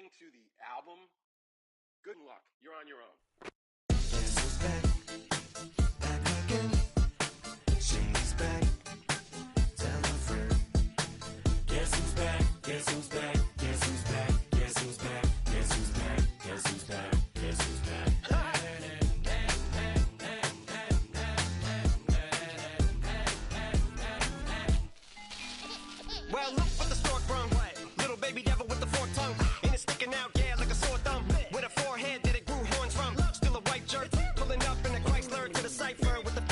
listening to the album, good luck. You're on your own. Guess who's back? Back again. She's back. Tell a friend. Guess who's back? Guess who's back? Guess who's back? Guess who's back? Guess who's back? Guess who's back? Guess who's back? Well, look what the stork brung. Little baby devil with the forked tongue. And it's sticking out, yeah, like a sore thumb. With a forehead that it grew horns from. Still a white jerk. Pulling up in a Chrysler to the cipher with a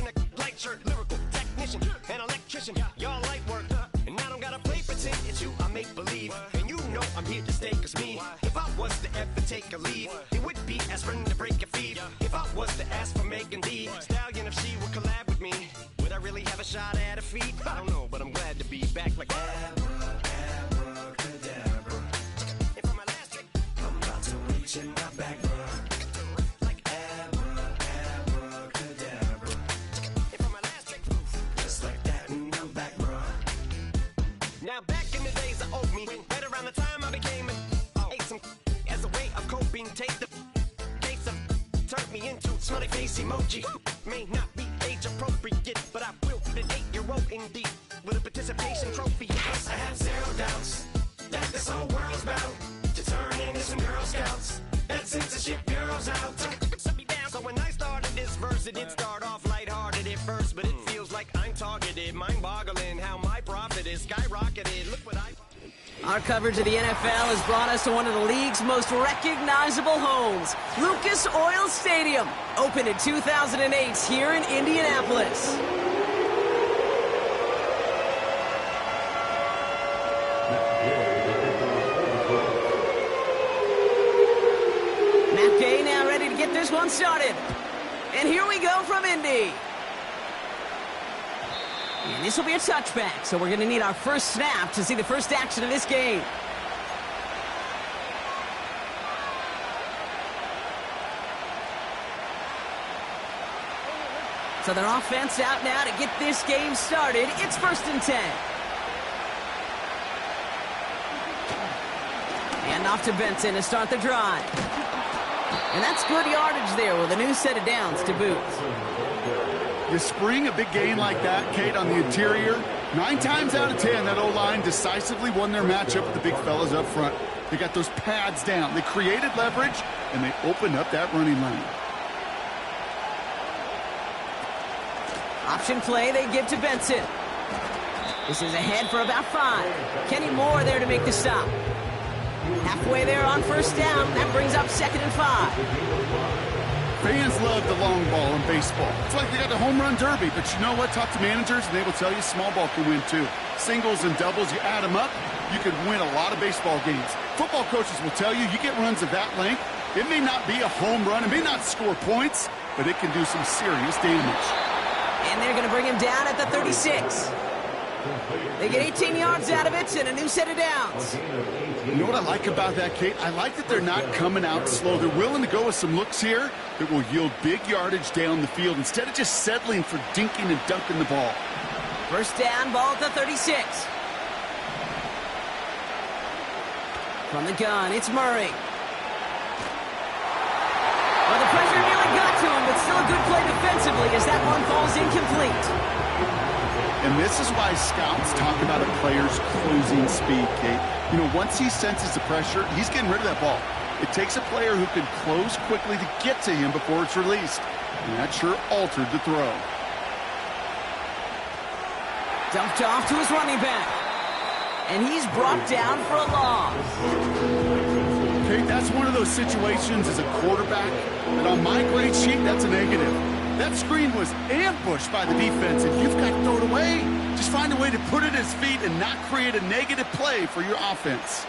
in a light shirt. Lyrical technician, an electrician. Y'all light work. And I don't gotta play pretend. It's you I make believe. And you know I'm here to stay, cause me, if I was to ever take a leave, it would be aspirin to break your feet. If I was to ask for Megan D Stallion, if she would collab with me, would I really have a shot at her feet? I don't know, but I'm glad to be back like Abracadabra. And for my last trick, I'm about to reach in my back, bruh. like Abracadabra. and for my last trick, Just like that, and I'm back, bruh. now back in the days of old me, right around the time I became ate some as a way of coping. Take the case of turned me into smiley face emoji. May not be age appropriate, but I will fit an 8-year-old indeed with a participation trophy. I have zero doubts that this whole world's bound to turn into some Girl Scouts. That censorship bureau's out. Shut me down. So when I started this verse, it did start off lighthearted at first, but it feels like I'm targeted. Mind-boggling how my profit is skyrocketed. Look what I... Our coverage of the NFL has brought us to one of the league's most recognizable homes, Lucas Oil Stadium, opened in 2008 here in Indianapolis. Matt Gay now ready to get this one started. And here we go from Indy. And this will be a touchback, so we're going to need our first snap to see the first action of this game. So their offense out now to get this game started. It's 1st and 10. And off to Benson to start the drive. And that's good yardage there with a new set of downs to boot. You spring a big game like that, Kate, on the interior, 9 times out of 10, that O-line decisively won their matchup with the big fellas up front. They got those pads down. They created leverage, and they opened up that running lane. Option play they give to Benson. This is ahead for about 5. Kenny Moore there to make the stop. Halfway there on 1st down. That brings up 2nd and 5. Fans love the long ball in baseball. It's like they got the home run derby, but you know what? Talk to managers, and they will tell you small ball can win too. Singles and doubles, you add them up, you could win a lot of baseball games. Football coaches will tell you, you get runs of that length, it may not be a home run, it may not score points, but it can do some serious damage. And they're going to bring him down at the 36. They get 18 yards out of it and a new set of downs. You know what I like about that, Kate? I like that they're not coming out slow. They're willing to go with some looks here that will yield big yardage down the field instead of just settling for dinking and dunking the ball. 1st down, ball at the 36. From the gun, it's Murray. Well, the pressure nearly got to him, but still a good play defensively as that one falls incomplete. And this is why scouts talk about a player's closing speed, Kate. You know, once he senses the pressure, he's getting rid of that ball. It takes a player who can close quickly to get to him before it's released. And that sure altered the throw. Dumped off to his running back. And he's brought down for a loss. Kate, that's one of those situations as a quarterback that on my grade sheet, that's a negative. That screen was ambushed by the defense, and you've got to throw it away. Just find a way to put it at his feet and not create a negative play for your offense.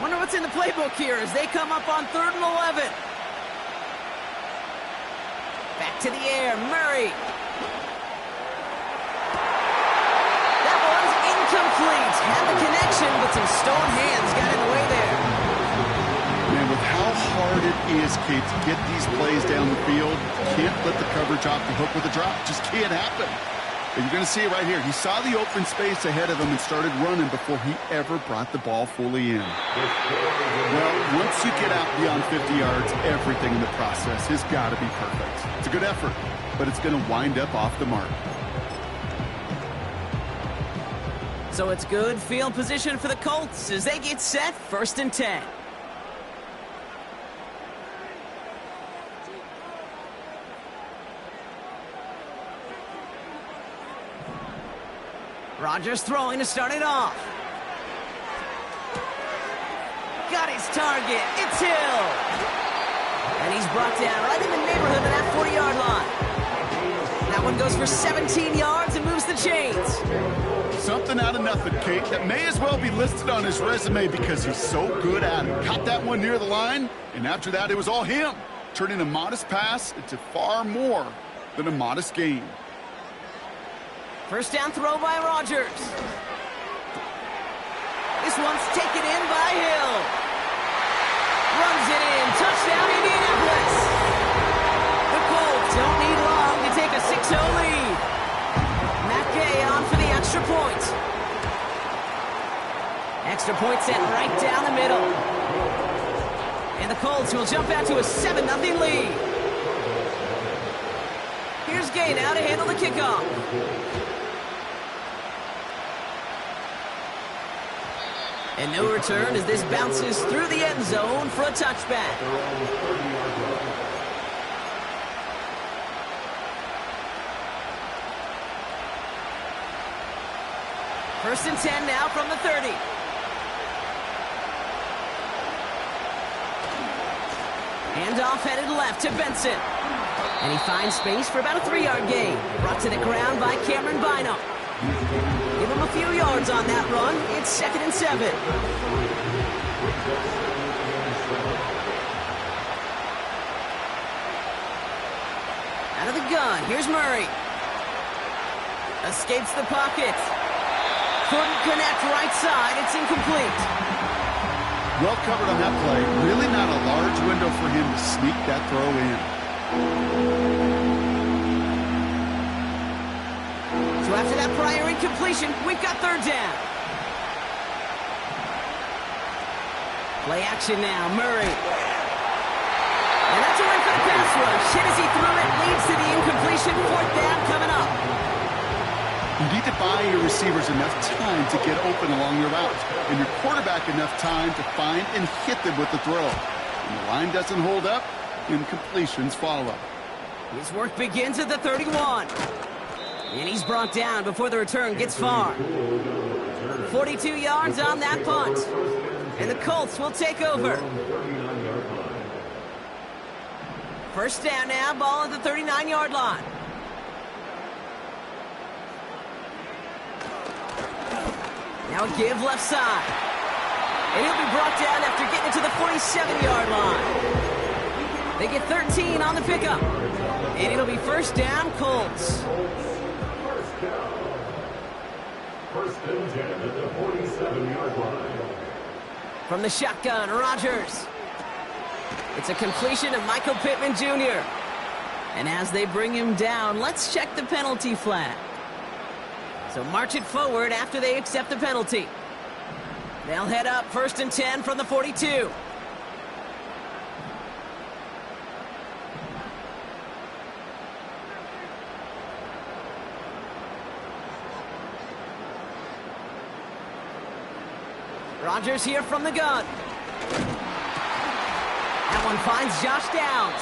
Wonder what's in the playbook here as they come up on 3rd and 11. Back to the air, Murray. Incomplete. Had the connection, but some stone hands got in the way there. Man, with how hard hard it is, Kate, to get these plays down the field. Can't let the coverage off the hook with a drop. Just can't happen. But you're going to see it right here. He saw the open space ahead of him and started running before he ever brought the ball fully in. Well, once you get out beyond 50 yards, everything in the process has got to be perfect. It's a good effort, but it's going to wind up off the mark. So it's good field position for the Colts as they get set, 1st and 10. Rodgers throwing to start it off. Got his target. It's Hill. And he's brought down right in the neighborhood of that 40-yard line. That one goes for 17 yards and moves the chains. Something out of nothing, Kate, that may as well be listed on his resume because he's so good at it. Caught that one near the line, and after that, it was all him, turning a modest pass into far more than a modest gain. First down throw by Rodgers. This one's taken in by Hill. Runs it in. Touchdown, Indianapolis. The Colts don't need long to take a 6-0 lead. Matt Gay on for the extra point. Extra point set right down the middle. And the Colts will jump out to a 7-0 lead. Here's Gay now to handle the kickoff. And no return as this bounces through the end zone for a touchback. First and 10 now from the 30. Handoff headed left to Benson. And he finds space for about a 3-yard gain. Brought to the ground by Cameron Bynum. Give him a few yards on that run. It's 2nd and 7. Out of the gun. Here's Murray. Escapes the pocket. Couldn't connect right side. It's incomplete. Well covered on that play. Really not a large window for him to sneak that throw in. So after that prior incompletion, we've got 3rd down. Play action now, Murray. And that's a win for the pass rush. Hit as he threw it, leads to the incompletion. 4th down coming up. You need to buy your receivers enough time to get open along your route, and your quarterback enough time to find and hit them with the throw. When the line doesn't hold up, incompletions follow. His work begins at the 31. And he's brought down before the return gets far. 42 yards on that punt. And the Colts will take over. First down now, ball at the 39-yard line. Now a give left side. And he'll be brought down after getting it to the 47-yard line. They get 13 on the pickup. And it'll be first down, Colts. First and 10 at the 47-yard line. From the shotgun, Rodgers. It's a completion of Michael Pittman Jr. And as they bring him down, let's check the penalty flag. So march it forward after they accept the penalty. They'll head up 1st and 10 from the 42. Rodgers here from the gun. That one finds Josh Downs.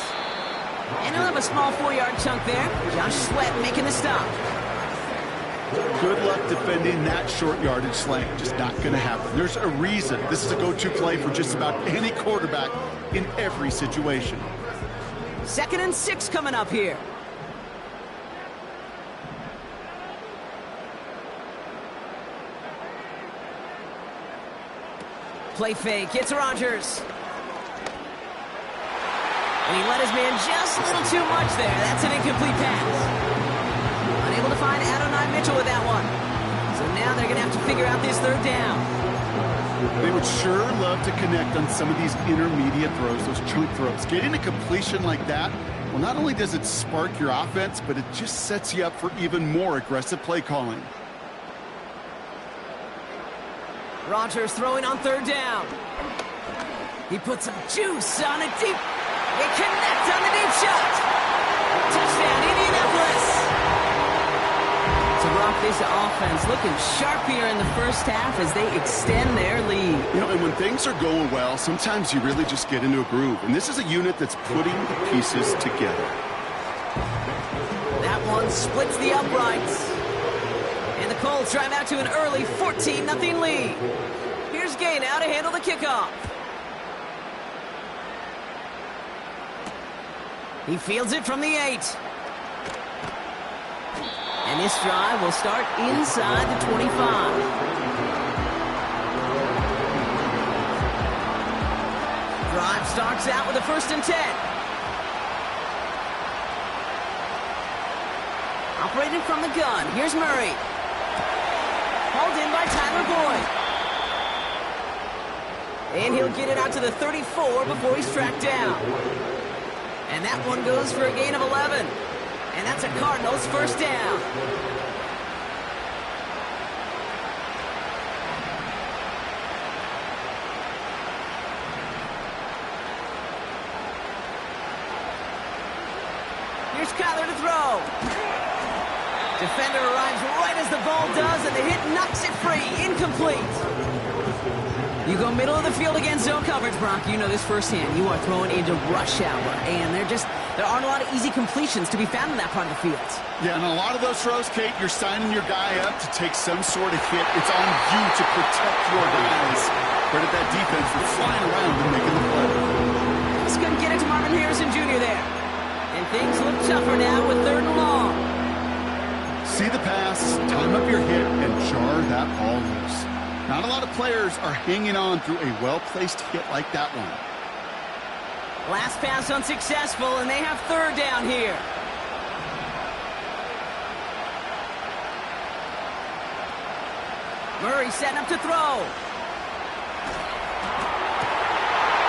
And he'll have a small 4-yard chunk there. Josh Sweat making the stop. Good luck defending that short yardage slant. Just not going to happen. There's a reason this is a go-to play for just about any quarterback in every situation. 2nd and 6 coming up here. Play fake, it's Rodgers. And he let his man just a little too much there. That's an incomplete pass. Unable to find Adonai Mitchell with that one. So now they're going to have to figure out this 3rd down. They would sure love to connect on some of these intermediate throws, those chunk throws. Getting a completion like that, well, not only does it spark your offense, but it just sets you up for even more aggressive play calling. Rodgers throwing on third down. He puts some juice on a deep. They connect on the deep shot. Touchdown, Indianapolis. So, Brock, this offense looking sharp here in the first half as they extend their lead. You know, and when things are going well, sometimes you really just get into a groove. And this is a unit that's putting the pieces together. That one splits the uprights. And the Colts drive out to an early 14-0 lead. Here's Gay now to handle the kickoff. He fields it from the 8. And this drive will start inside the 25. Drive starts out with a 1st and 10. Operating from the gun, here's Murray. Hauled in by Tyler Boyd. And he'll get it out to the 34 before he's tracked down. And that one goes for a gain of 11. And that's a Cardinals 1st down. Here's Kyler to throw. Defender arrives right as the ball does, and the hit knocks it free. Incomplete. You go middle of the field against zone coverage, Brock. You know this firsthand. You are throwing into rush hour, and there aren't a lot of easy completions to be found in that part of the field. Yeah, and a lot of those throws, Kate, you're signing your guy up to take some sort of hit. It's on you to protect your guys. Credit that defense for flying around and making the play. Just couldn't get it to Marvin Harrison Jr. there. And things look tougher now with 3rd and long. See the pass, time up your hit, and jar that ball loose. Not a lot of players are hanging on through a well-placed hit like that one. Last pass unsuccessful, and they have 3rd down here. Murray setting up to throw.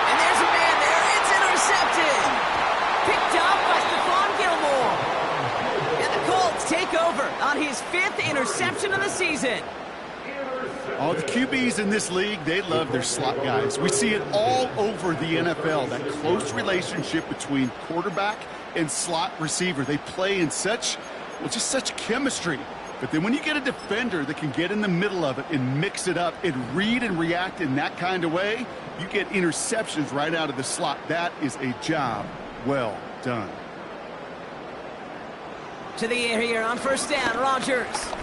And there's a man there. It's intercepted. Picked up by Stephon Gilmore. And the Colts take over on his 5th interception of the season. Oh, the QBs in this league, they love their slot guys. We see it all over the NFL, that close relationship between quarterback and slot receiver. They play in such chemistry. But then when you get a defender that can get in the middle of it and mix it up and read and react in that kind of way, you get interceptions right out of the slot. That is a job well done. To the air here on 1st down, Rodgers.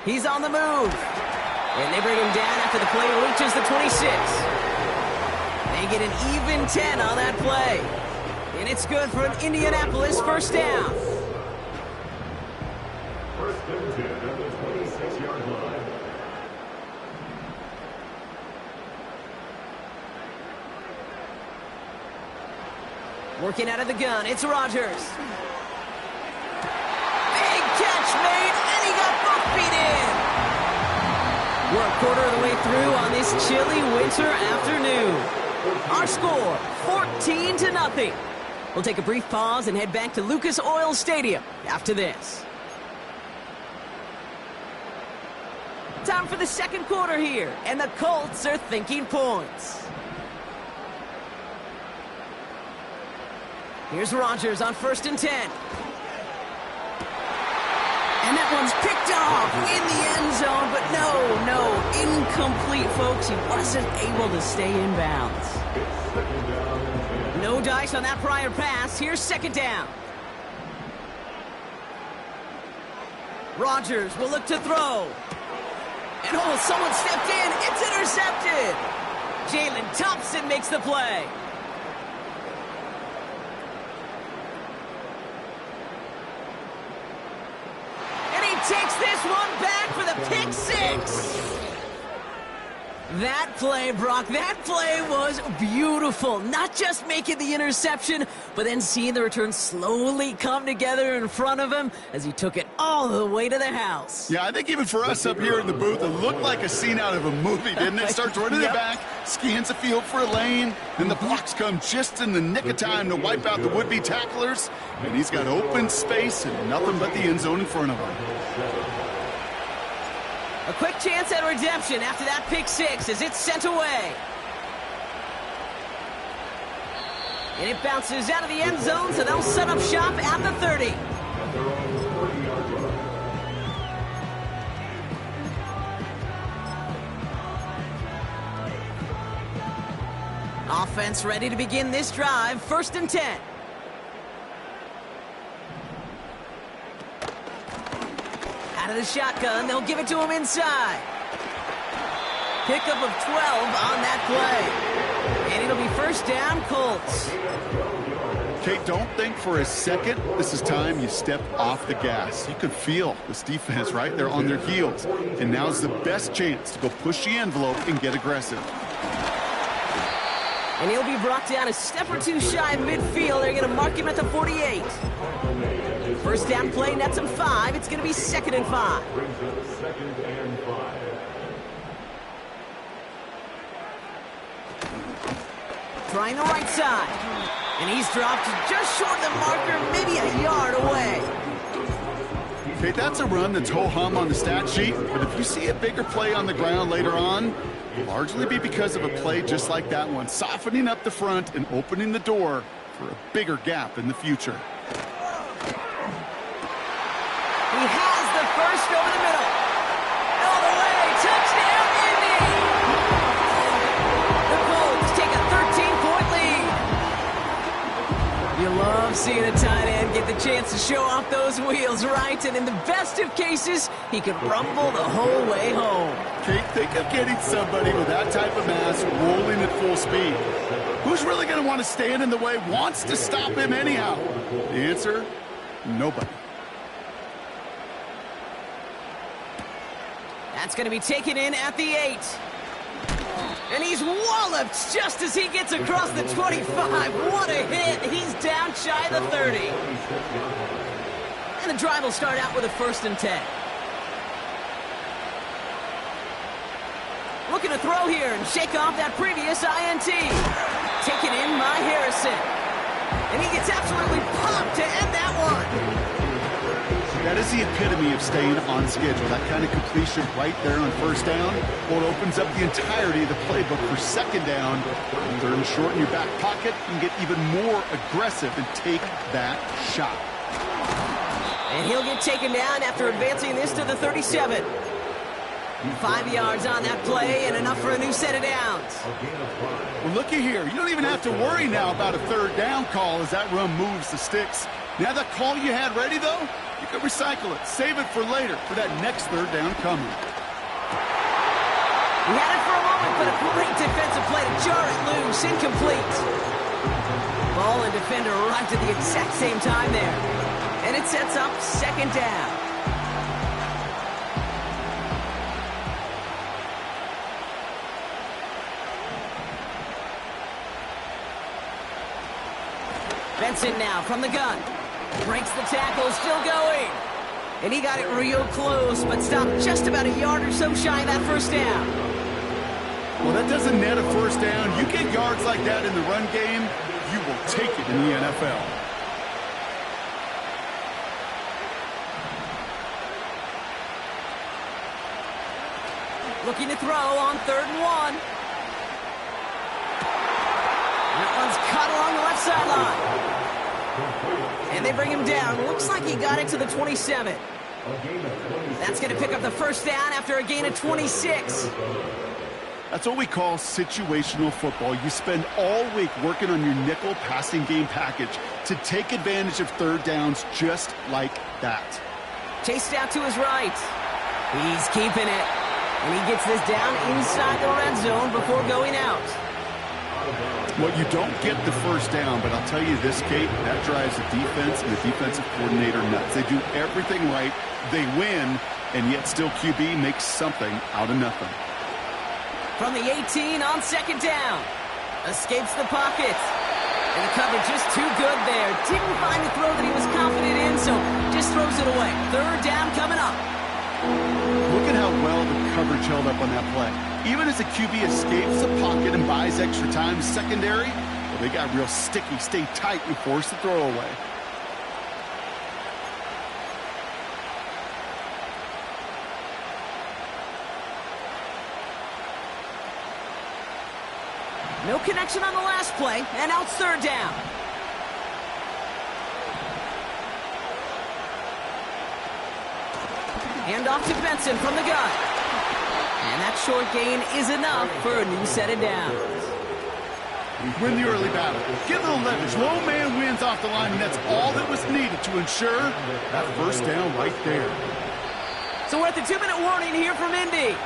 He's on the move. And they bring him down after the play reaches the 26. They get an even 10 on that play. And it's good for an Indianapolis 1st down. 1st and 10 at the 26-yard line. Working out of the gun, it's Rodgers. Big catch made, and he got both feet in. We're a quarter of the way through on this chilly winter afternoon. Our score, 14-0. We'll take a brief pause and head back to Lucas Oil Stadium after this. Time for the 2nd quarter here, and the Colts are thinking points. Here's Rodgers on 1st and 10. And that one's picked off in the end zone, but no, incomplete, folks. He wasn't able to stay in bounds. No dice on that prior pass. Here's 2nd down. Rodgers will look to throw. And someone stepped in. It's intercepted. Jalen Thompson makes the play. Takes this one back for the pick 6. That play, Brock, that play was beautiful. Not just making the interception, but then seeing the return slowly come together in front of him as he took it all the way to the house. Yeah, I think even for us up here in the booth, it looked like a scene out of a movie, didn't it? Starts running it back, scans the field for a lane, and the blocks come just in the nick of time to wipe out the would-be tacklers, and he's got open space and nothing but the end zone in front of him. A quick chance at redemption after that pick six as it's sent away. And it bounces out of the end zone, so they'll set up shop at the 30. Offense ready to begin this drive, 1st and 10. Out of the shotgun, they'll give it to him inside. Pickup of 12 on that play. And it'll be 1st down, Colts. Kate, don't think for a second this is time you step off the gas. You can feel this defense right there on their heels. And now's the best chance to go push the envelope and get aggressive. And he'll be brought down a step or two shy of midfield. They're going to mark him at the 48. 1st down play, nets him 5. It's going to be 2nd and 5. Trying the right side. And he's dropped just short of the marker, maybe a yard away. Okay, that's a run that's ho-hum on the stat sheet, but if you see a bigger play on the ground later on, it'll largely be because of a play just like that one, softening up the front and opening the door for a bigger gap in the future. He has the first over the middle. All the way. Touchdown, Indy! The Colts take a 13-point lead. You love seeing a tight end get the chance to show off those wheels, right? And in the best of cases, he could rumble the whole way home. Kate, think of getting somebody with that type of mass rolling at full speed. Who's really going to want to stand in the way, wants to stop him anyhow? The answer, nobody. That's going to be taken in at the 8. And he's walloped just as he gets across the 25. What a hit. He's down shy of the 30. And the drive will start out with a 1st and 10. Looking to throw here and shake off that previous INT. Taken in by Harrison. And he gets absolutely popped to end that one. That is the epitome of staying on schedule. That kind of completion right there on 1st down. Well, it opens up the entirety of the playbook for 2nd down. 3rd and short in your back pocket. You can get even more aggressive and take that shot. And he'll get taken down after advancing this to the 37. 5 yards on that play and enough for a new set of downs. Well, looky here. You don't even have to worry now about a 3rd down call as that run moves the sticks. Now that call you had ready, though, you can recycle it. Save it for later for that next 3rd down coming. He had it for a moment, but a great defensive play to jar it loose. Incomplete. Ball and defender arrived at the exact same time there. And it sets up 2nd down. Benson now from the gun. Breaks the tackle, still going. And he got it real close, but stopped just about a yard or so shy of that 1st down. Well, that doesn't net a 1st down. You get yards like that in the run game, you will take it in the NFL. Looking to throw on 3rd and 1. That one's caught along the left sideline. And they bring him down. Looks like he got it to the 27. That's going to pick up the 1st down after a gain of 26. That's what we call situational football. You spend all week working on your nickel passing game package to take advantage of 3rd downs just like that. Chased out to his right. He's keeping it. And he gets this down inside the red zone before going out. Well, you don't get the 1st down, but I'll tell you this, Kate, that drives the defense and the defensive coordinator nuts. They do everything right, they win, and yet still QB makes something out of nothing. From the 18 on second down. Escapes the pocket. And the cover just too good there. Didn't find the throw that he was confident in, so just throws it away. Third down coming up. Look at how well the coverage held up on that play. Even as the QB escapes the pocket and buys extra time, secondary, well, they got real sticky, stay tight, and force the throw away. No connection on the last play, and now it's third down. Hand off to Benson from the gun. And that short gain is enough for a new set of downs. Win the early battle. Get a little leverage. Low man wins off the line, and that's all that was needed to ensure that first down right there. So we're at the 2-minute warning here from Indy.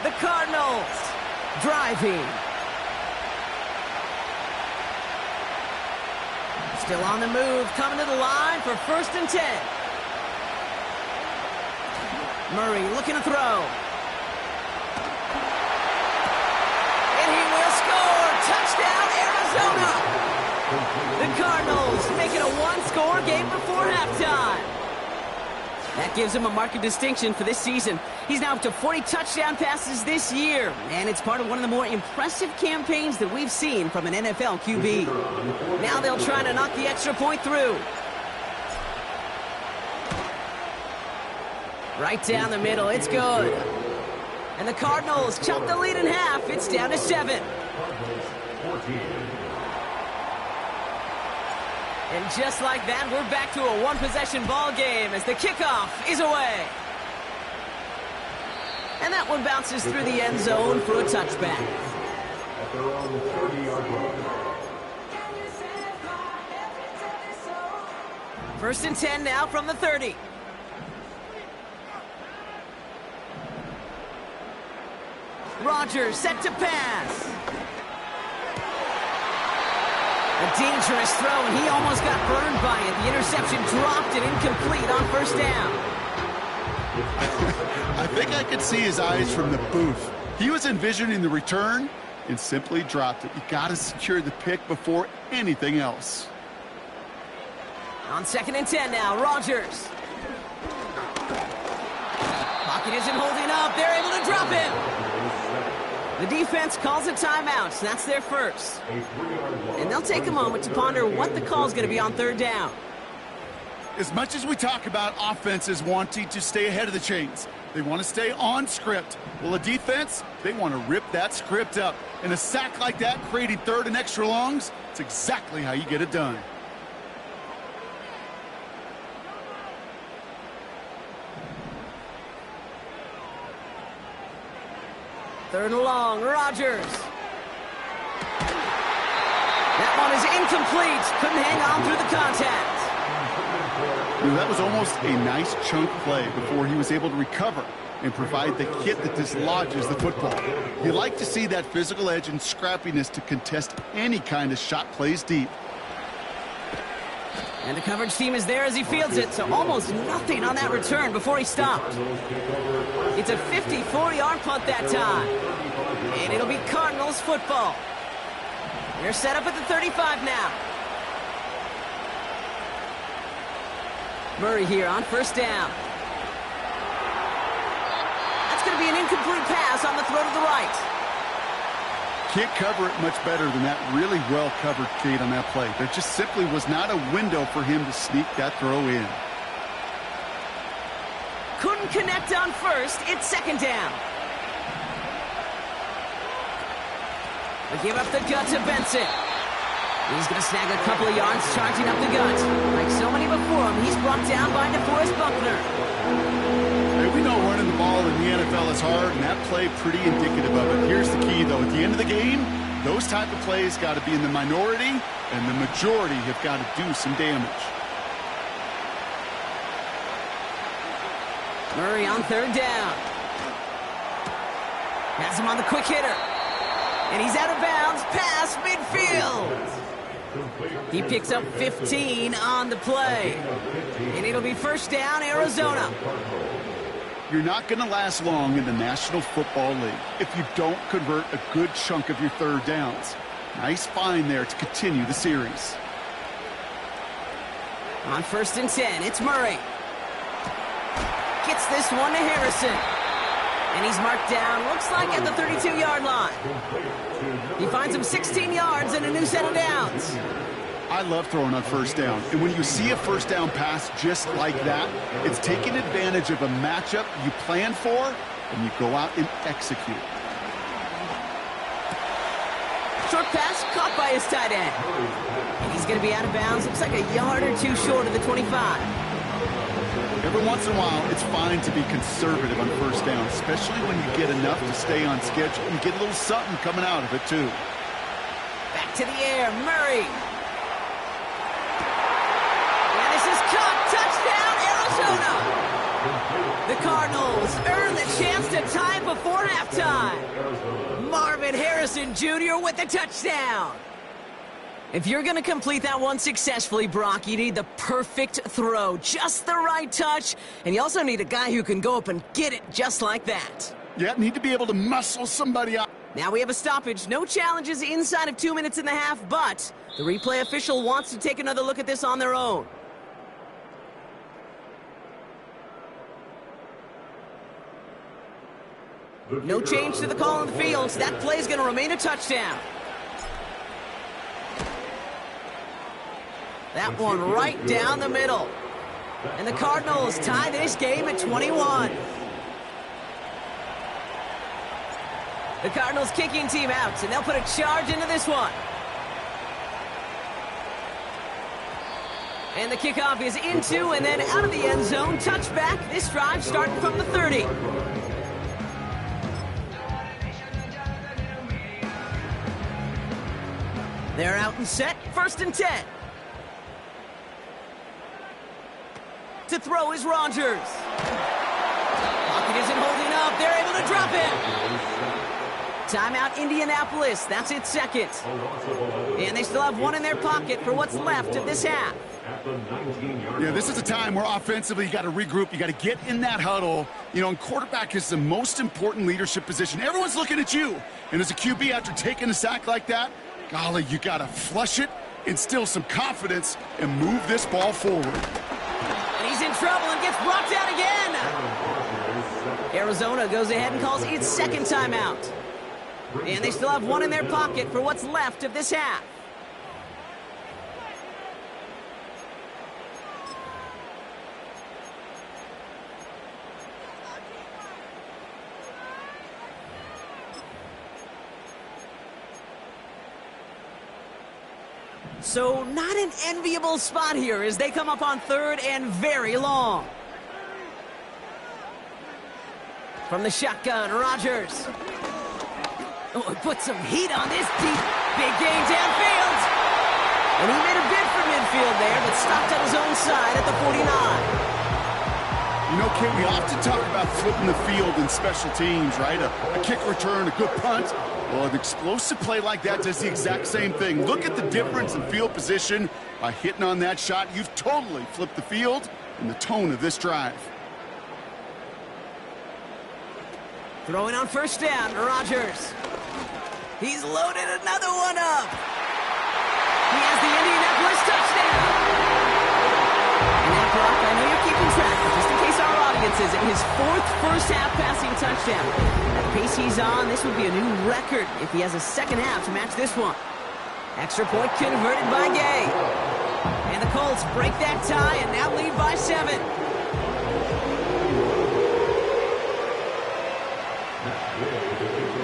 The Cardinals driving. Still on the move, coming to the line for 1st and 10. Murray looking to throw. And he will score! Touchdown, Arizona! The Cardinals make it a one-score game before halftime. That gives him a mark of distinction for this season. He's now up to 40 touchdown passes this year, and it's part of one of the more impressive campaigns that we've seen from an NFL QB. Now they'll try to knock the extra point through. Right down the middle, it's good. And the Cardinals chop the lead in half. It's down to 7. And just like that, we're back to a one-possession ball game as the kickoff is away. And that one bounces through the end zone for a touchback. At their own 30-yard line. 1st and 10 now from the 30. Rodgers set to pass. A dangerous throw, and he almost got burned by it. The interception dropped it incomplete on 1st down. I think I could see his eyes from the booth. He was envisioning the return and simply dropped it. You got to secure the pick before anything else. On 2nd and 10 now, Rodgers. Pocket isn't holding up. They're able to drop it. The defense calls a timeout, so that's their first. And they'll take a moment to ponder what the call is going to be on 3rd down. As much as we talk about offenses wanting to stay ahead of the chains, they want to stay on script. Well, a defense, they want to rip that script up. And a sack like that, creating 3rd and extra longs, it's exactly how you get it done. Third and long, Rodgers. That one is incomplete. Couldn't hang on through the contact. That was almost a nice chunk play before he was able to recover and provide the hit that dislodges the football. You like to see that physical edge and scrappiness to contest any kind of shot plays deep. And the coverage team is there as he fields it, so almost nothing on that return before he stopped. It's a 54-yard punt that time. And it'll be Cardinals football. They're set up at the 35 now. Murray here on 1st down. That's going to be an incomplete pass on the throw to the right. Can't cover it much better than that really well-covered Cade on that play. There just simply was not a window for him to sneak that throw in. Couldn't connect on 1st. It's 2nd down. They give up the gut to Benson. He's going to snag a couple of yards charging up the gut. Like so many before him, he's brought down by DeForest Buckner. Hey, we know running the ball in the NFL is hard, and that play pretty indicative of it. Here's the key, though. At the end of the game, those type of plays got to be in the minority, and the majority have got to do some damage. Murray on 3rd down. Has him on the quick hitter. And he's out of bounds past midfield. He picks up 15 on the play. And it'll be 1st down, Arizona. You're not going to last long in the National Football League if you don't convert a good chunk of your third downs. Nice find there to continue the series. On 1st and 10, it's Murray. Gets this one to Harrison. And he's marked down, looks like at the 32-yard line. He finds him 16 yards and a new set of downs. I love throwing on 1st down. And when you see a 1st down pass just like that, it's taking advantage of a matchup you plan for, and you go out and execute. Short pass caught by his tight end. And he's going to be out of bounds. Looks like a yard or two short of the 25. Every once in a while, it's fine to be conservative on 1st down, especially when you get enough to stay on schedule and get a little something coming out of it, too. Back to the air, Murray. And this is caught. Touchdown, Arizona. The Cardinals earn the chance to tie it before halftime. Marvin Harrison Jr. with the touchdown. If you're going to complete that one successfully, Brock, you need the perfect throw, just the right touch, and you also need a guy who can go up and get it just like that. Yeah, need to be able to muscle somebody out. Now we have a stoppage. No challenges inside of 2 minutes and a half, but the replay official wants to take another look at this on their own. No change to the call on the field. That play is going to remain a touchdown. That one right down the middle. And the Cardinals tie this game at 21. The Cardinals kicking team out, and they'll put a charge into this one. And the kickoff is into and then out of the end zone. Touchback. This drive starting from the 30. They're out and set. 1st and 10. To throw is Rodgers. Pocket isn't holding up. They're able to drop it. Timeout Indianapolis. That's its 2nd. And they still have one in their pocket for what's left of this half. Yeah, this is a time where offensively you got to regroup. You got to get in that huddle. You know, and quarterback is the most important leadership position. Everyone's looking at you. And as a QB, after taking a sack like that, golly, you got to flush it, instill some confidence, and move this ball forward. And he's in trouble and gets brought down again. Arizona goes ahead and calls its 2nd timeout. And they still have one in their pocket for what's left of this half. So not an enviable spot here as they come up on 3rd and very long. From the shotgun, Rodgers. Oh, he put some heat on this deep, big gain downfield. And he made a bid for midfield there, but stopped on his own side at the 49. You know, Kate, we often talk about flipping the field in special teams, right? A kick return, a good punt. Well, an explosive play like that does the exact same thing. Look at the difference in field position. By hitting on that shot, you've totally flipped the field and the tone of this drive. Throwing on 1st down, Rodgers. He's loaded another one up. He has the Indianapolis touchdown. And now, Brock, I know you're keeping track, but just in case our audience isn't, his 4th first-half passing touchdown. At the pace he's on, this would be a new record if he has a 2nd half to match this one. Extra point converted by Gay. And the Colts break that tie and now lead by 7.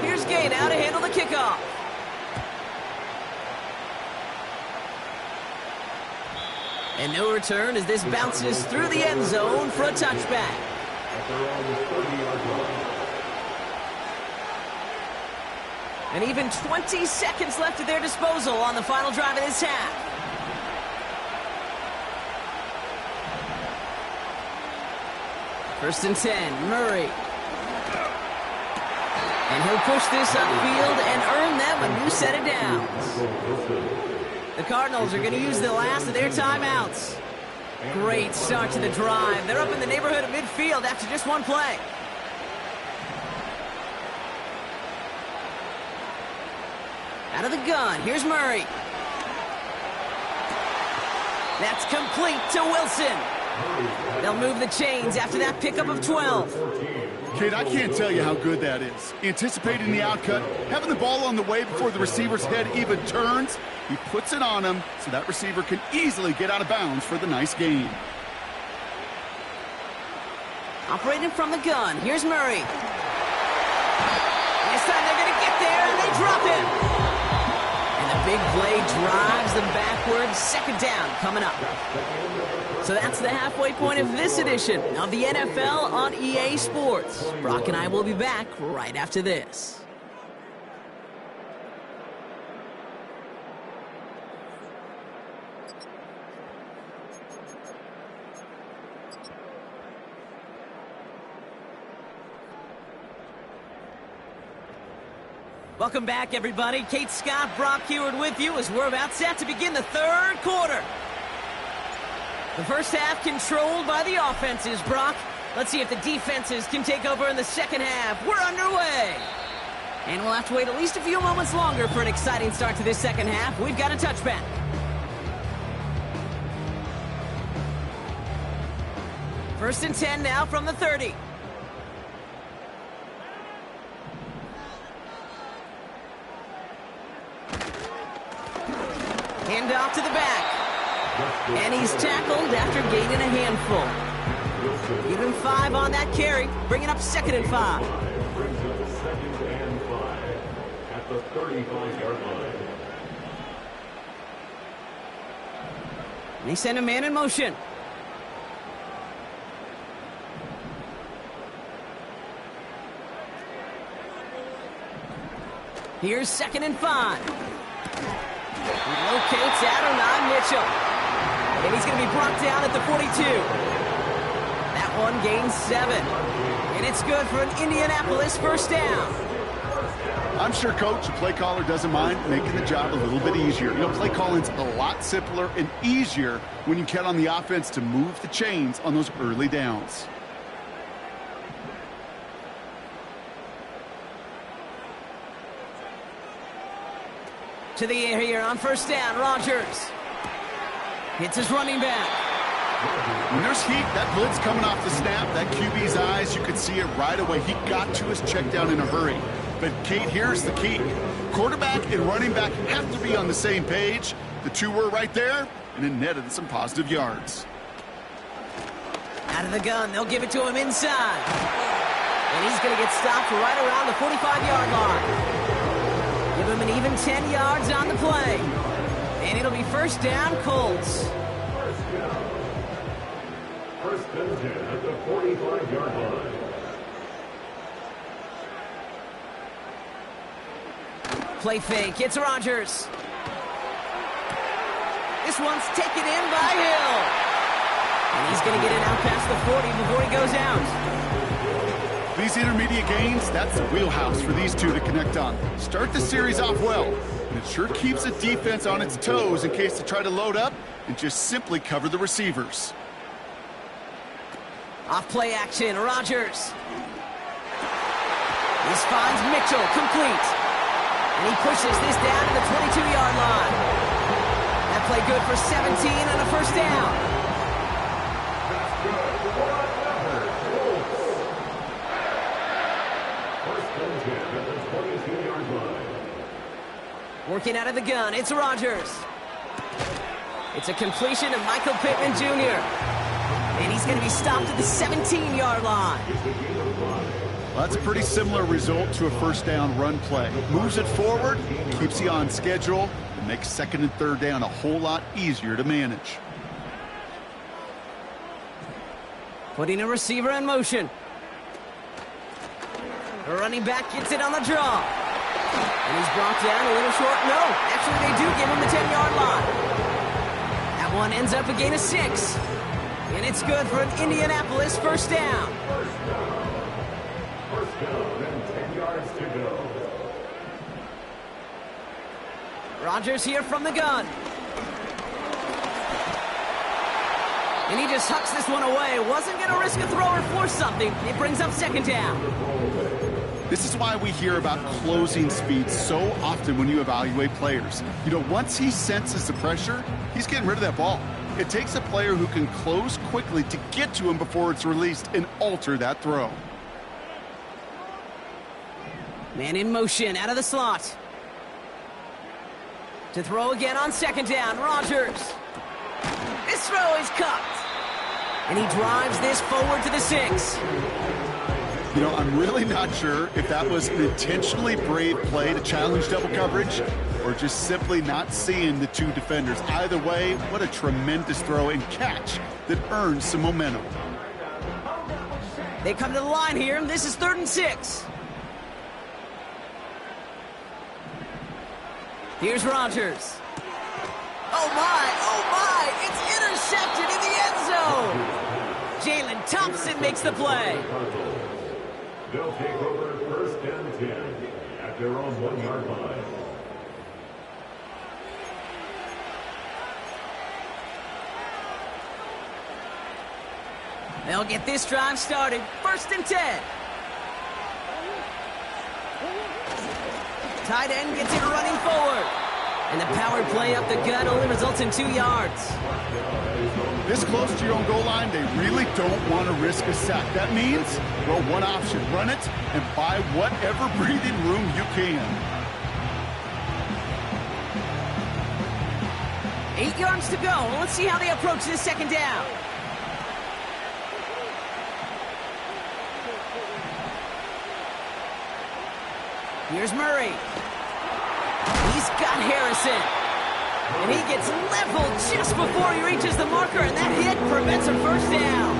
Here's Gay now to handle the kickoff. And no return as this bounces through the end zone for a touchback. And even 20 seconds left at their disposal on the final drive of this half. First and 10, Murray. And he'll push this upfield and earn them a new set of downs. The Cardinals are going to use the last of their timeouts. Great start to the drive. They're up in the neighborhood of midfield after just one play. Out of the gun, here's Murray. That's complete to Wilson. They'll move the chains after that pickup of 12. Kate, I can't tell you how good that is. Anticipating the outcut, having the ball on the way before the receiver's head even turns, he puts it on him so that receiver can easily get out of bounds for the nice gain. Operating from the gun, here's Murray. This time they're going to get there, and they drop it. And the big play drives them backwards. Second down coming up. So that's the halfway point of this edition of the NFL on EA Sports. Brock and I will be back right after this. Welcome back, everybody. Kate Scott, Brock Heward with you as we're about set to begin the third quarter. The first half controlled by the offenses, Brock. Let's see if the defenses can take over in the second half. We're underway. And we'll have to wait at least a few moments longer for an exciting start to this second half. We've got a touchback. First and 10 now from the 30. Hand off to the back. And he's tackled after gaining a handful. Give him 5 on that carry, bringing up 2nd and 5. Brings up 2nd and 5 at the 35-yard line. And they send a man in motion. Here's 2nd and 5. He locates Adonai Mitchell. And he's going to be brought down at the 42. That one gains 7. And it's good for an Indianapolis first down. I'm sure, Coach, the play caller doesn't mind making the job a little bit easier. You know, play calling's a lot simpler and easier when you count on the offense to move the chains on those early downs. To the air here on first down, Rodgers. Hits his running back. When there's heat, that blitz coming off the snap, that QB's eyes, you could see it right away. He got to his check down in a hurry. But, Kate, here's the key. Quarterback and running back have to be on the same page. The two were right there, and it netted some positive yards. Out of the gun, they'll give it to him inside. And he's going to get stopped right around the 45-yard line. Give him an even 10 yards on the play. And it'll be first down, Colts. First and 10 at the 45-yard line. Play fake, it's Rodgers. This one's taken in by Hill. And he's going to get it out past the 40 before he goes out. These intermediate gains, that's the wheelhouse for these two to connect on. Start the series off well, and it sure keeps the defense on its toes in case they try to load up and just simply cover the receivers. Off play action, Rodgers. This finds Mitchell, complete. And he pushes this down to the 22-yard line. That play good for 17 and a first down. Working out of the gun, it's Rodgers. It's a completion to Michael Pittman Jr. And he's going to be stopped at the 17-yard line. Well, that's a pretty similar result to a first down run play. Moves it forward, keeps you on schedule, and makes second and third down a whole lot easier to manage. Putting a receiver in motion. The running back gets it on the draw. And he's brought down a little short. No, actually they do give him the 10-yard line. That one ends up a gain of 6. And it's good for an Indianapolis first down. First down and 10 yards to go. Rodgers here from the gun. And he just hucks this one away. Wasn't going to risk a throw or force something. It brings up second down. This is why we hear about closing speed so often when you evaluate players. You know, once he senses the pressure, he's getting rid of that ball. It takes a player who can close quickly to get to him before it's released and alter that throw. Man in motion, out of the slot. To throw again on second down, Rodgers. This throw is cut. And he drives this forward to the 6. You know, I'm really not sure if that was an intentionally brave play to challenge double coverage or just simply not seeing the two defenders. Either way, what a tremendous throw and catch that earns some momentum. They come to the line here. This is 3rd and 6. Here's Rodgers. Oh my, it's intercepted in the end zone. Jalen Thompson makes the play. They'll take over 1st and 10 at their own 1-yard line. They'll get this drive started. 1st and 10. Tight end gets it running forward. And the power play up the gut only results in 2 yards. This close to your own goal line, they really don't want to risk a sack. That means, well, one option, run it and buy whatever breathing room you can. 8 yards to go. Let's see how they approach this second down. Here's Murray. He's got Harrison. And he gets leveled just before he reaches the marker, and that hit prevents a first down.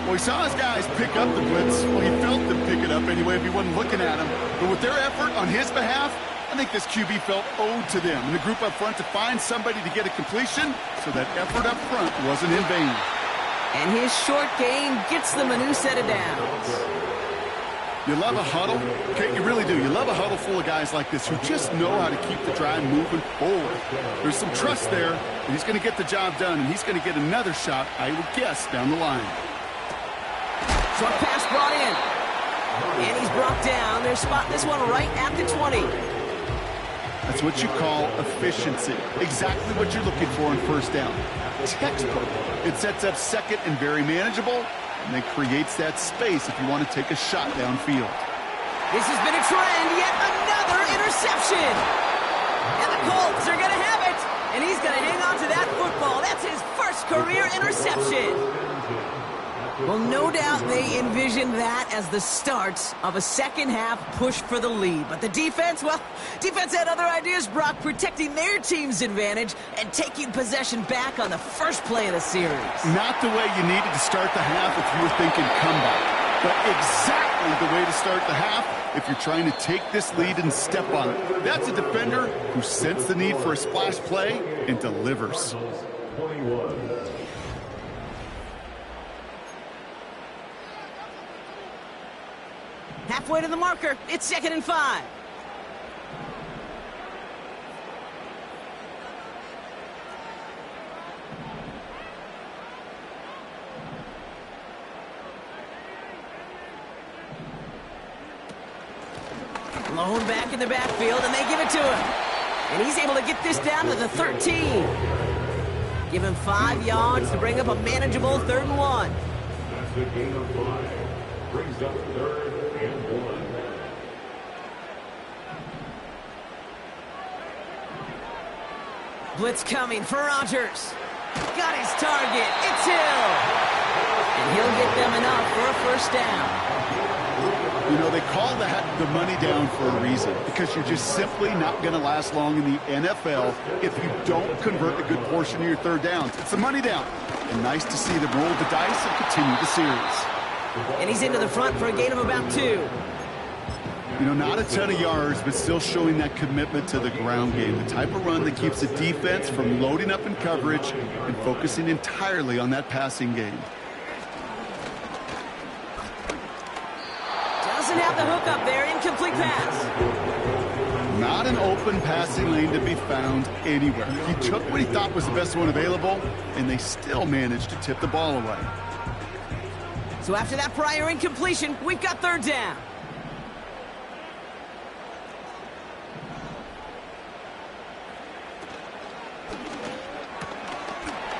Well, he saw his guys pick up the blitz. Well, he felt them pick it up anyway if he wasn't looking at him. But with their effort on his behalf, I think this QB felt owed to them and the group up front to find somebody to get a completion, so that effort up front wasn't in vain. And his short game gets them a new set of downs. You love a huddle? Okay, you really do. You love a huddle full of guys like this who just know how to keep the drive moving forward. There's some trust there, and he's going to get the job done, and he's going to get another shot, I would guess, down the line. Short pass brought in. And he's brought down. They're spotting this one right at the 20. That's what you call efficiency. Exactly what you're looking for in first down. Textbook. It sets up second and very manageable, and then creates that space if you want to take a shot downfield. This has been a trend. Yet another interception. And the Colts are going to have it. And he's going to hang on to that football. That's his first career interception. Well, no doubt they envisioned that as the start of a second-half push for the lead. But the defense, well, defense had other ideas, Brock, protecting their team's advantage and taking possession back on the first play of the series. Not the way you needed to start the half if you were thinking comeback, but exactly the way to start the half if you're trying to take this lead and step on it. That's a defender who sensed the need for a splash play and delivers. 21. Halfway to the marker. It's 2nd and 5. Lone back in the backfield, and they give it to him. And he's able to get this down to the 13. Give him 5 yards to bring up a manageable 3rd and 1. That's a gain of 5. Brings up 3rd and 1. Blitz coming for Rodgers. Got his target. It's Hill. And he'll get them enough for a first down. You know, they call that the money down for a reason, because you're just simply not going to last long in the NFL if you don't convert a good portion of your 3rd downs. It's the money down. And nice to see them roll the dice and continue the series. And he's into the front for a gain of about 2. You know, not a ton of yards, but still showing that commitment to the ground game. The type of run that keeps the defense from loading up in coverage and focusing entirely on that passing game. Doesn't have the hook up there. Incomplete pass. Not an open passing lane to be found anywhere. He took what he thought was the best one available, and they still managed to tip the ball away. So after that prior incompletion, we've got 3rd down.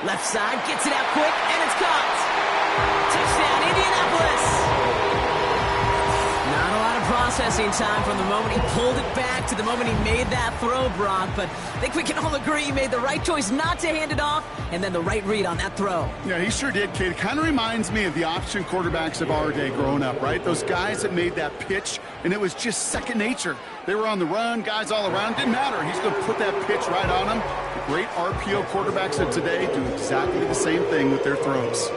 Left side, gets it out quick, and it's caught. Touchdown, Indianapolis. Not a lot of processing time from the moment he pulled it back to the moment he made that throw, Brock. But I think we can all agree he made the right choice not to hand it off, and then the right read on that throw. Yeah, he sure did, kid. It kind of reminds me of the option quarterbacks of our day growing up, right? Those guys that made that pitch, and it was just second nature. They were on the run, guys all around. Didn't matter. He's going to put that pitch right on them. The great RPO quarterbacks of today do exactly the same thing with their throws.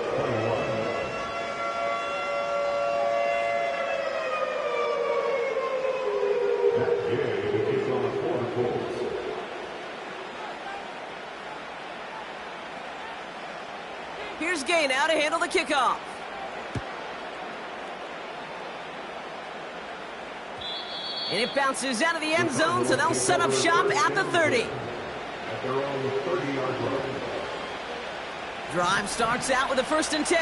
Here's Gay now to handle the kickoff. And it bounces out of the end zone, so they'll set up shop at the 30. At their own 30-yard line. Drive starts out with a 1st and 10.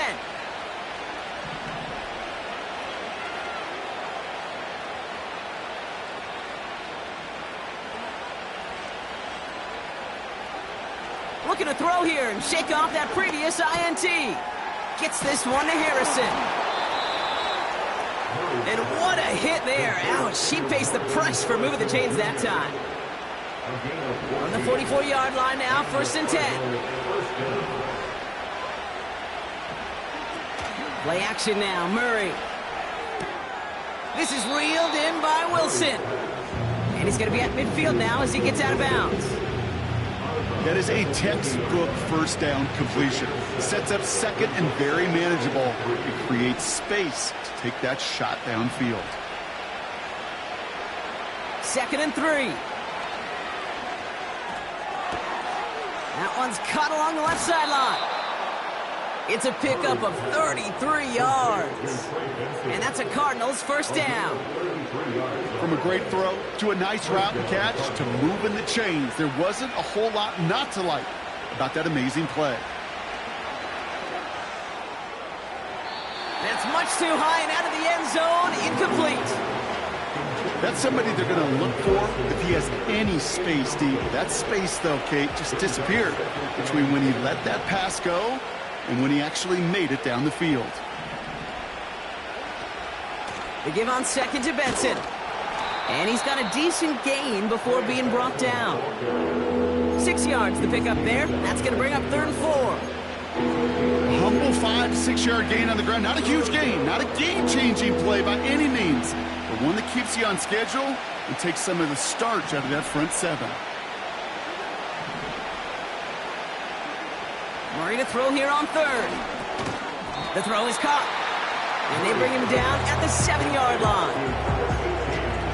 Looking to throw here and shake off that previous INT. Gets this one to Harrison. And what a hit there. Ouch, she pays the price for moving the chains that time. On the 44-yard line now, 1st and 10. Play action now, Murray. This is reeled in by Wilson. And he's going to be at midfield now as he gets out of bounds. That is a textbook first down completion. Sets up second and very manageable. It creates space to take that shot downfield. 2nd and 3. That one's caught along the left sideline. It's a pickup of 33 yards. And that's a Cardinals first down. From a great throw to a nice route and catch to moving the chains, there wasn't a whole lot not to like about that amazing play. That's much too high and out of the end zone, incomplete. That's somebody they're going to look for if he has any space deep. That space, though, Kate, just disappeared between when he let that pass go and when he actually made it down the field. They give on 2nd to Benson. And he's got a decent gain before being brought down. 6 yards the pickup there. That's going to bring up 3rd and 4. Humble 5 to 6 yard gain on the ground. Not a huge gain, not a game-changing play by any means, but one that keeps you on schedule and takes some of the starch out of that front 7. Murray to throw here on 3rd. The throw is caught. And they bring him down at the 7-yard line.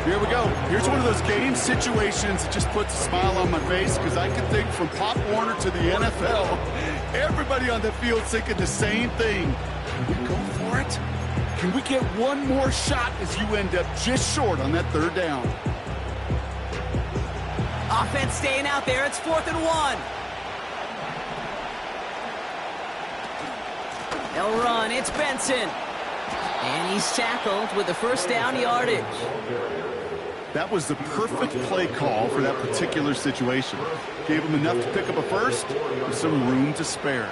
Here we go. Here's one of those game situations that just puts a smile on my face because I can think from Pop Warner to the NFL, everybody on the field thinking the same thing. Can we go for it? Can we get one more shot as you end up just short on that 3rd down? Offense staying out there. It's 4th and 1. They'll run. It's Benson. And he's tackled with the first down yardage. That was the perfect play call for that particular situation. Gave him enough to pick up a first with some room to spare.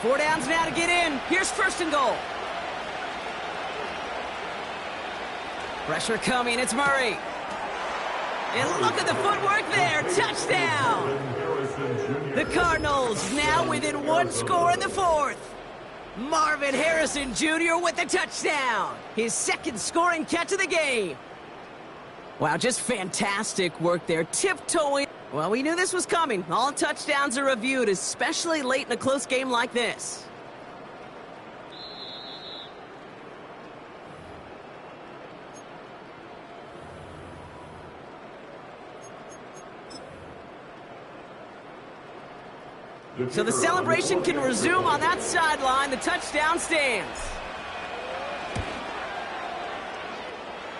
4 downs now to get in. Here's 1st and goal. Pressure coming. It's Murray. And look at the footwork there. Touchdown. The Cardinals now within 1 score in the 4th. Marvin Harrison Jr. with the touchdown. His 2nd scoring catch of the game. Wow, just fantastic work there. Tiptoeing. Well, we knew this was coming. All touchdowns are reviewed, especially late in a close game like this. So the celebration can resume on that sideline. The touchdown stands.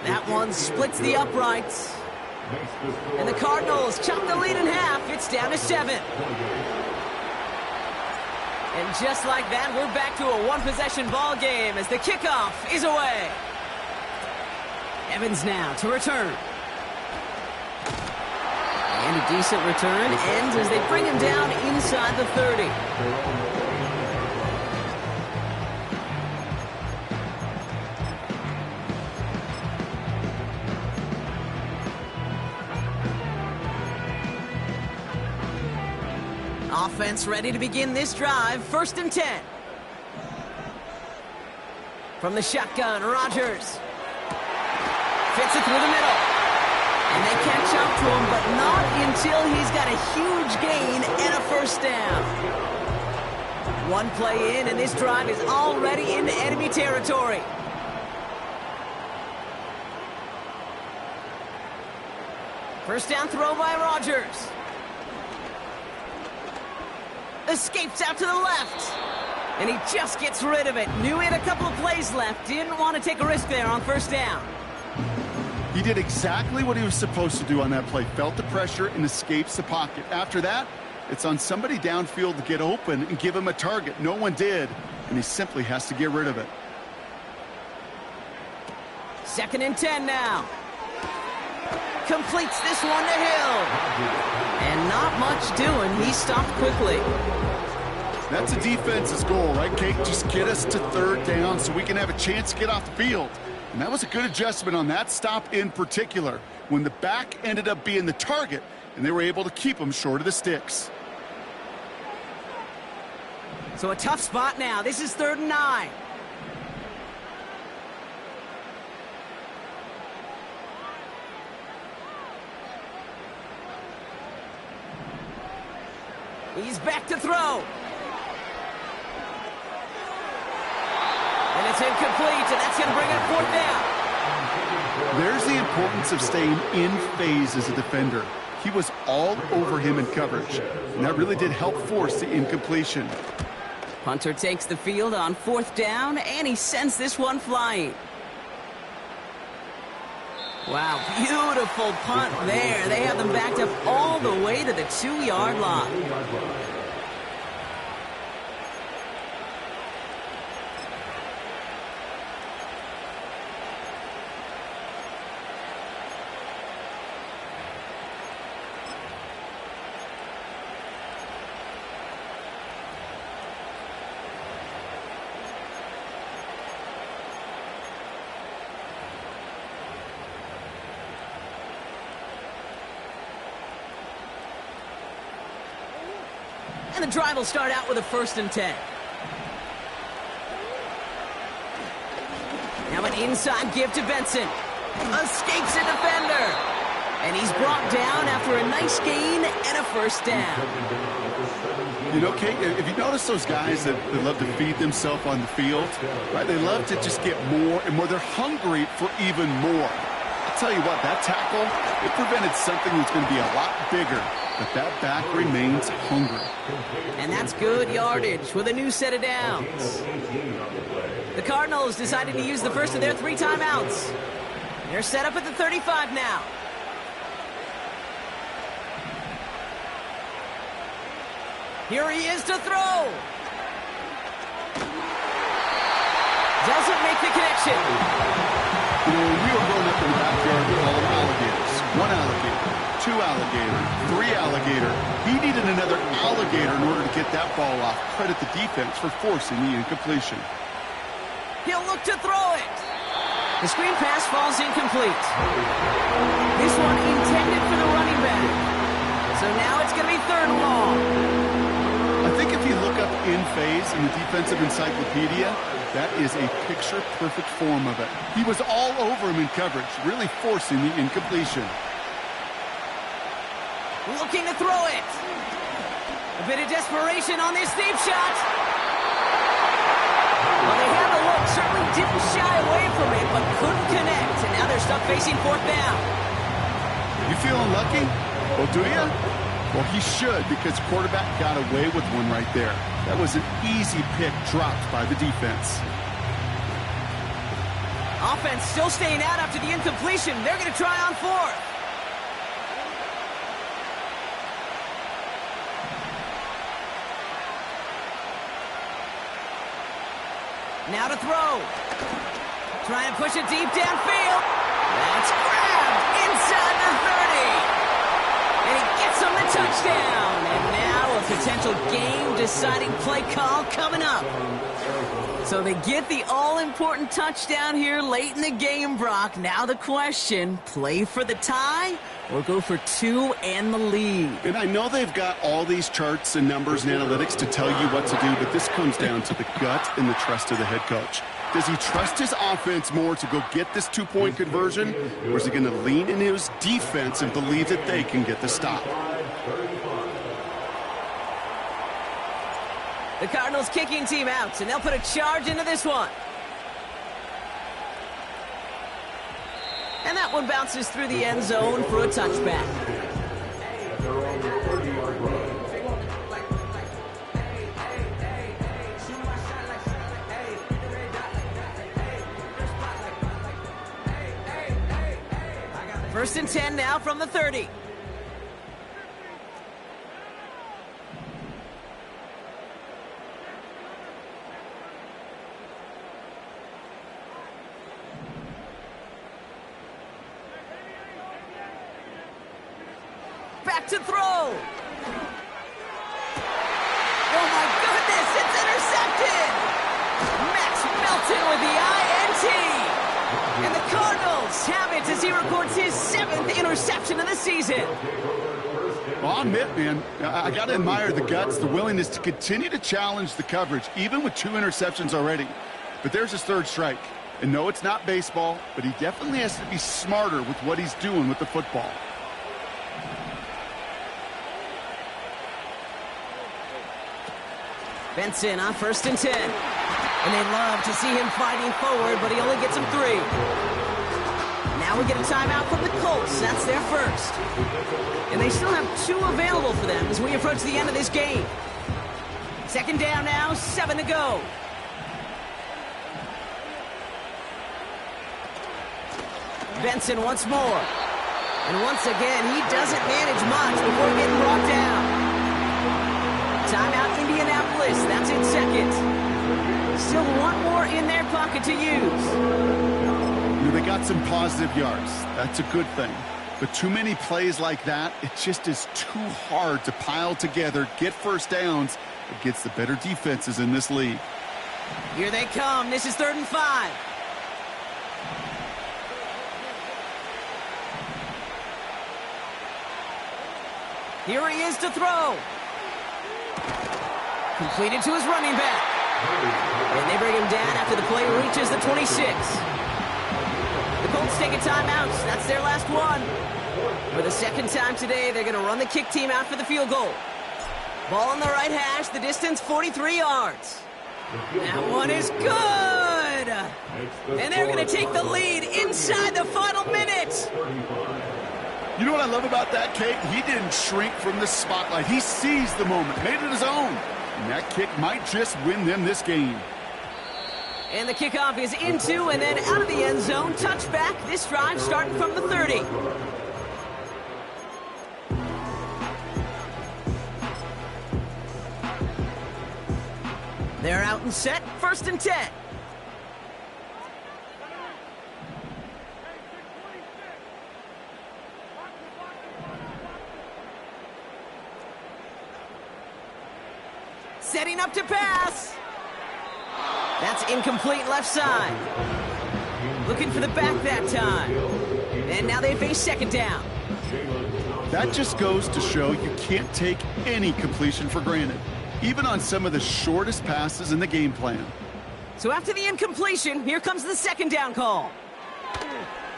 That one splits the uprights. And the Cardinals chop the lead in half. It's down to 7. And just like that, we're back to a one-possession ball game as the kickoff is away. Evans now to return. And a decent return ends as they bring him down inside the 30. Offense ready to begin this drive. 1st and 10. From the shotgun, Rodgers. Fits it through the middle. And they catch up to him, but not until he's got a huge gain and a 1st down. One play in, and this drive is already into enemy territory. First down throw by Rodgers. Escapes out to the left. And he just gets rid of it. Knew he had a couple of plays left. Didn't want to take a risk there on 1st down. He did exactly what he was supposed to do on that play. Felt the pressure and escapes the pocket. After that, it's on somebody downfield to get open and give him a target. No one did, and he simply has to get rid of it. 2nd and 10 now. Completes this one to Hill. And not much doing. He stopped quickly. That's the defense's goal, right, Kate? Just get us to 3rd down so we can have a chance to get off the field. And that was a good adjustment on that stop in particular, when the back ended up being the target, and they were able to keep him short of the sticks. So a tough spot now. This is 3rd and 9. He's back to throw. And it's incomplete, and that's going to bring up 4th down. There's the importance of staying in phase as a defender. He was all over him in coverage, and that really did help force the incompletion. Punter takes the field on 4th down, and he sends this one flying. Wow, beautiful punt there. They have them backed up all the way to the 2-yard line. And the drive will start out with a 1st and 10. Now an inside give to Benson. Escapes a defender. And he's brought down after a nice gain and a 1st down. You know, Kate, if you notice those guys that love to feed themselves on the field, right? They love to just get more and more. They're hungry for even more. I'll tell you what, that tackle, it prevented something that's going to be a lot bigger. But that back remains hungry. And that's good yardage with a new set of downs. The Cardinals decided to use the first of their 3 timeouts. They're set up at the 35 now. Here he is to throw. Doesn't make the connection. You know, when we were growing up in the backyard, we call them alligators. 1 alligator. 2 alligator, 3 alligator. He needed another alligator in order to get that ball off. Credit the defense for forcing the incompletion. He'll look to throw it. The screen pass falls incomplete. This one intended for the running back. So now it's going to be 3rd and long. I think if you look up in phase in the defensive encyclopedia, that is a picture-perfect form of it. He was all over him in coverage, really forcing the incompletion. Looking to throw it. A bit of desperation on this deep shot. Well, they had the look. Certainly didn't shy away from it, but couldn't connect. And now they're stuck facing 4th down. You feeling lucky? Well, do you? Well, he should, because quarterback got away with one right there. That was an easy pick dropped by the defense. Offense still staying out after the incompletion. They're going to try on 4th. Now to throw. Trying to push it deep downfield. That's grabbed inside the 30. And he touchdown. And now a potential game-deciding play call coming up. So they get the all-important touchdown here late in the game, Brock. Now the question, play for the tie or go for two and the lead? And I know they've got all these charts and numbers and analytics to tell you what to do, but this comes down to the gut and the trust of the head coach. Does he trust his offense more to go get this two-point conversion, or is he going to lean in his defense and believe that they can get the stop? The Cardinals kicking team out, and they'll put a charge into this one. And that one bounces through the end zone for a touchback. First and 10 now from the 30. Back to throw. Oh my goodness, it's intercepted. Max Melton with the INT. And the Cardinals have it as he records his 7th interception of the season. Well, I'll admit, man, I got to admire the guts, the willingness to continue to challenge the coverage, even with 2 interceptions already. But there's his 3rd strike. And no, it's not baseball, but he definitely has to be smarter with what he's doing with the football. Benson on 1st and 10. And they love to see him fighting forward, but he only gets him 3. Now we get a timeout from the Colts. That's their first. And they still have 2 available for them as we approach the end of this game. 2nd down now, 7 to go. Benson once more. And once again, he doesn't manage much before getting brought down. Timeout, Indianapolis. That's in 2nd. Still 1 more in their pocket to use. They got some positive yards. That's a good thing. But too many plays like that, it just is too hard to pile together, get first downs against the better defenses in this league. Here they come. This is 3rd and 5. Here he is to throw. Completed to his running back. And they bring him down after the play reaches the 26. The Colts take a timeout. That's their last one. For the 2nd time today, they're going to run the kick team out for the field goal. Ball on the right hash, the distance 43 yards. That one is good! And they're going to take the lead inside the final minute. You know what I love about that, Kate? He didn't shrink from the spotlight. He seized the moment, made it his own. And that kick might just win them this game. And the kickoff is into and then out of the end zone. Touchback, this drive starting from the 30. They're out and set, 1st and 10. Setting up to pass. That's incomplete left side. Looking for the back that time. And now they face 2nd down. That just goes to show you can't take any completion for granted, even on some of the shortest passes in the game plan. So after the incompletion, here comes the 2nd down call.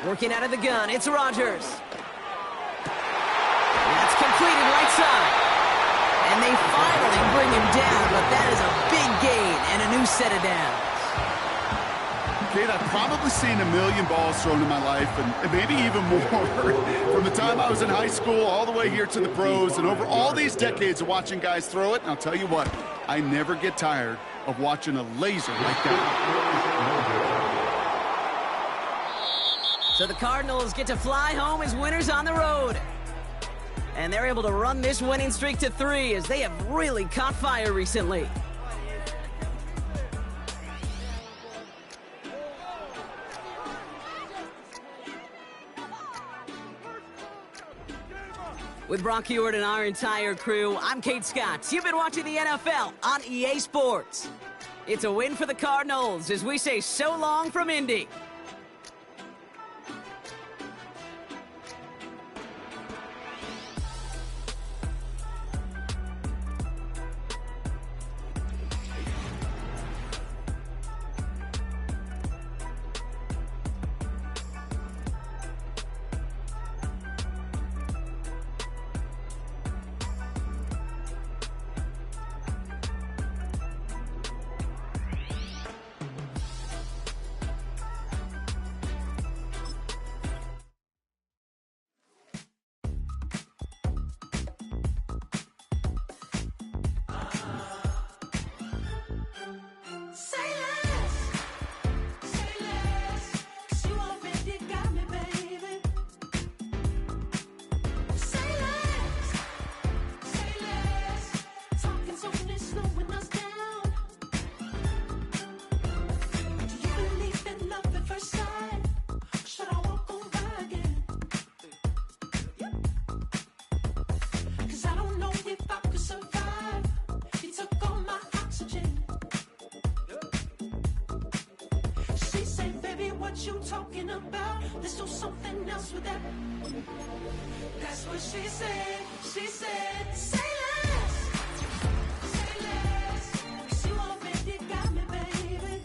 Working out of the gun, it's Rodgers. That's completed right side. And they finally bring him down, but that is a big gain and a new set of downs. Kate, I've probably seen a million balls thrown in my life, and maybe even more. From the time I was in high school all the way here to the pros, and over all these decades of watching guys throw it, and I'll tell you what, I never get tired of watching a laser like that. So the Cardinals get to fly home as winners on the road. And they're able to run this winning streak to 3 as they have really caught fire recently. With Brock Heward and our entire crew, I'm Kate Scott. You've been watching the NFL on EA Sports. It's a win for the Cardinals as we say so long from Indy. You talking about? Let's do something else with that. That's what she said. She said, say less. Say less. 'Cause you already got me, baby.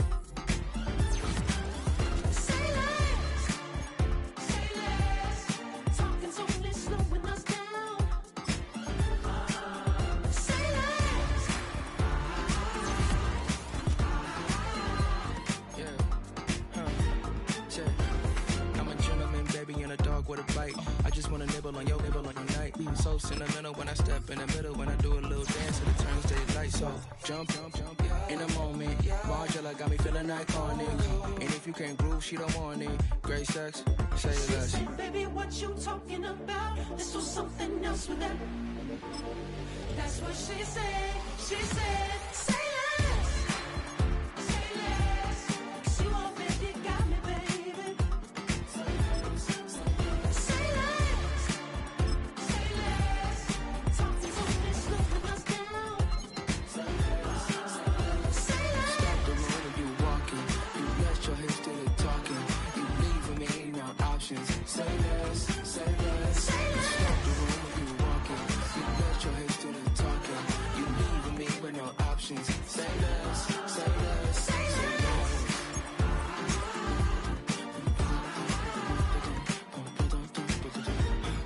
Say less. Say less. Talking's only slowing us down. Say less. I'm a gentleman, baby, and a dog with a bite. I just wanna nibble on your night. So sentimental when I step in the middle. When I do a little dance, it turns daylight. So jump, in a moment. Margella got me feeling iconic. And if you can't groove, she don't want it. Great sex, say less. She said, baby, what you talking about? Let's do something else with that. That's what she said. She said, say